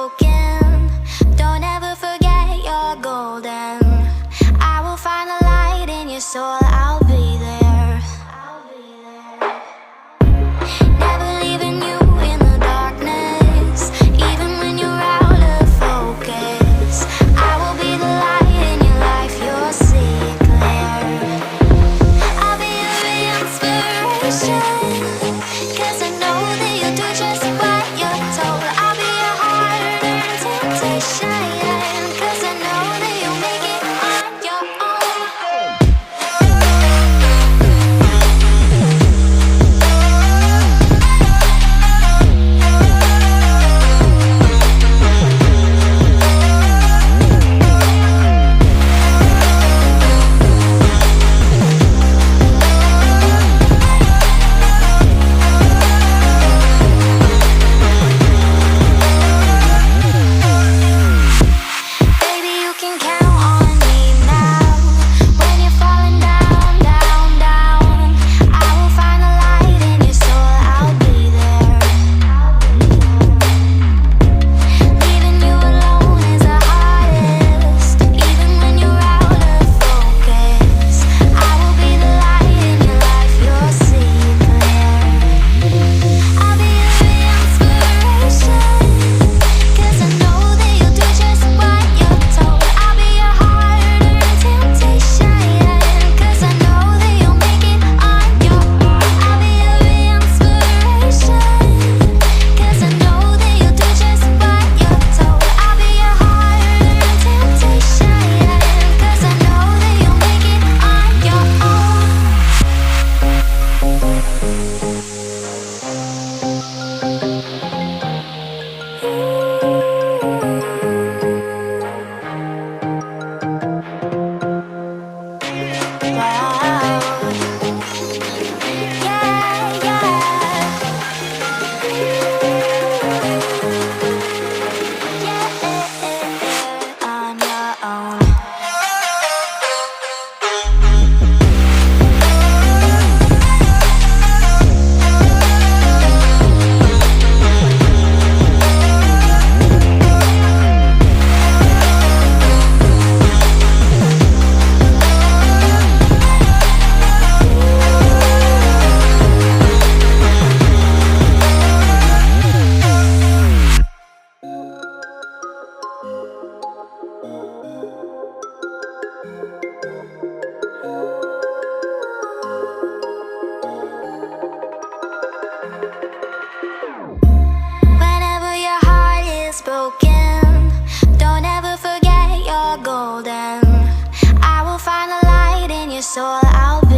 broken, don't ever forget you're golden. I will find a light in your soul, I'll be there. Never leaving you in the darkness, even when you're out of focus. I will be the light in your life, you'll see it clear. I'll be your inspiration, 'cause I know that you'll do just what you're told. I'll be your hard-earned temptation, 'cause I know that you'll make it on your own. Baby, you can count on me now. When you're falling down, down, down, I will find a light in your soul, I'll be there. Leaving you alone is the hardest, even when you're out of focus. I will be the light in your life, you'll see it clear. I'll be your inspiration, 'cause I know that you'll do just what you're told. I'll be your hard-earned temptation, 'cause I know that you'll make it on your own. I'll be your inspiration, 'cause I know that you'll do just what you're told. I'll be your hard-earned temptation, 'cause I know that you'll make it on your own. Wow. Yeah, yeah. On your own. Whenever your heart is broken, don't ever forget you're golden. I will find a light in your soul, I'll be